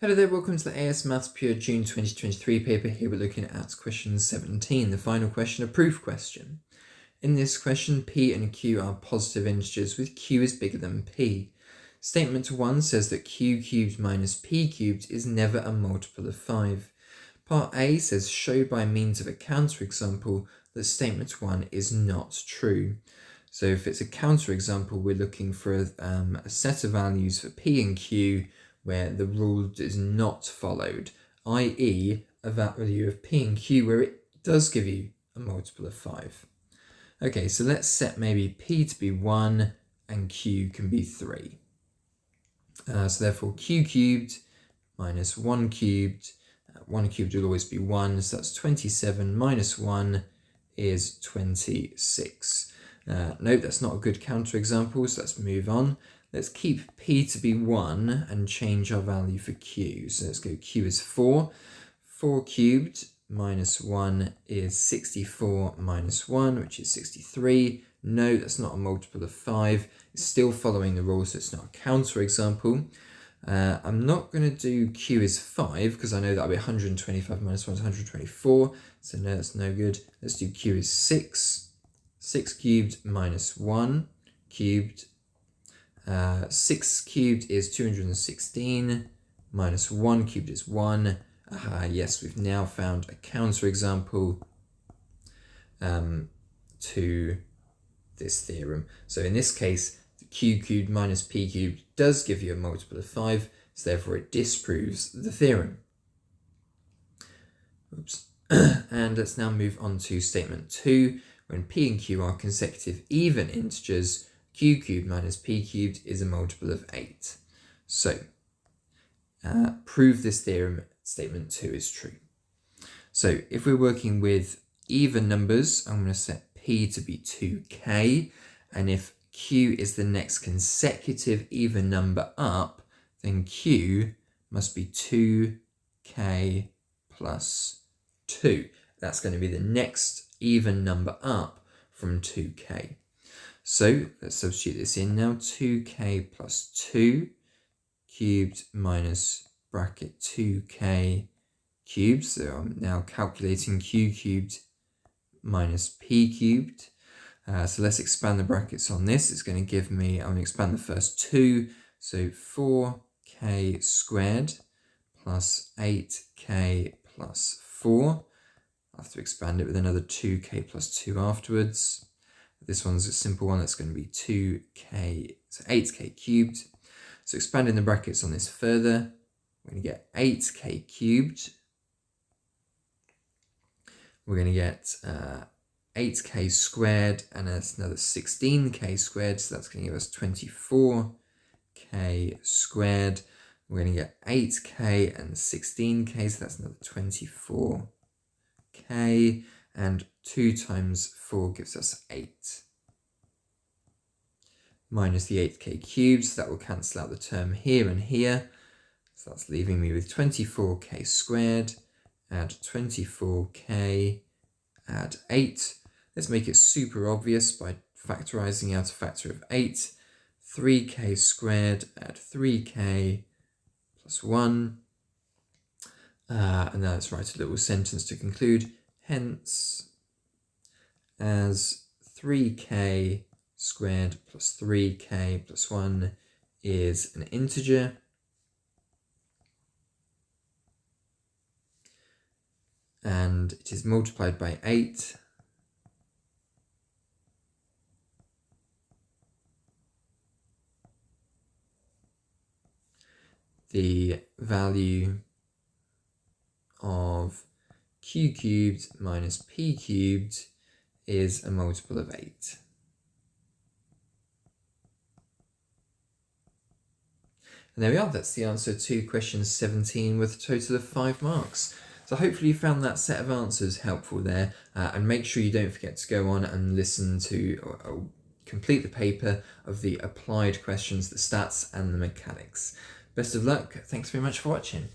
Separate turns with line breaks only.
Hello there, welcome to the AS Maths Pure June 2023 paper. Here we're looking at question 17, the final question, a proof question. In this question, P and Q are positive integers with Q is bigger than P. Statement 1 says that Q cubed minus P cubed is never a multiple of 5. Part A says show by means of a counterexample that statement 1 is not true. So if it's a counterexample, we're looking for a set of values for P and Q where the rule is not followed, i.e. a value of P and Q where it does give you a multiple of 5. Okay, so let's set maybe P to be 1 and Q can be 3. So therefore Q cubed minus 1 cubed, 1 cubed will always be 1, so that's 27 minus 1 is 26. Note that's not a good counterexample, so let's move on. Let's keep P to be 1 and change our value for Q. So let's go Q is 4. 4 cubed minus 1 is 64 minus 1, which is 63. No, that's not a multiple of 5. It's still following the rule, so it's not a counterexample. I'm not going to do Q is 5 because I know that'll be 125 minus 1 is 124. So no, that's no good. Let's do Q is 6. 6 cubed minus 1 cubed. 6 cubed is 216, minus 1 cubed is 1. Yes, we've now found a counterexample to this theorem. So in this case, the Q cubed minus P cubed does give you a multiple of 5, so therefore it disproves the theorem. Oops. And let's now move on to statement 2. When P and Q are consecutive even integers, Q cubed minus P cubed is a multiple of 8. So, prove this theorem, statement 2 is true. So, if we're working with even numbers, I'm going to set P to be 2k, and if Q is the next consecutive even number up, then Q must be 2k plus 2. That's going to be the next even number up from 2k. So let's substitute this in now. 2k plus 2 cubed minus bracket 2k cubed. So I'm now calculating Q cubed minus P cubed. So let's expand the brackets on this. It's going to give me, I'm going to expand the first 2. So 4k squared plus 8k plus 4. I have to expand it with another 2k plus 2 afterwards. This one's a simple one, that's going to be 2k, so 8k cubed. So expanding the brackets on this further, we're going to get 8k cubed. We're going to get 8k squared, and that's another 16k squared, so that's going to give us 24k squared. We're going to get 8k and 16k, so that's another 24k. And 2 times 4 gives us 8. Minus the 8k cubed, so that will cancel out the term here and here. So that's leaving me with 24k squared, add 24k, add 8. Let's make it super obvious by factorising out a factor of 8. 3k squared, add 3k plus 1. And now let's write a little sentence to conclude. Hence, as 3k squared plus 3k plus 1 is an integer, and it is multiplied by 8, the value of Q cubed minus P cubed is a multiple of 8. And there we are, that's the answer to question 17 with a total of 5 marks. So hopefully you found that set of answers helpful there, and make sure you don't forget to go on and listen to or complete the paper of the applied questions, the stats and the mechanics. Best of luck, thanks very much for watching.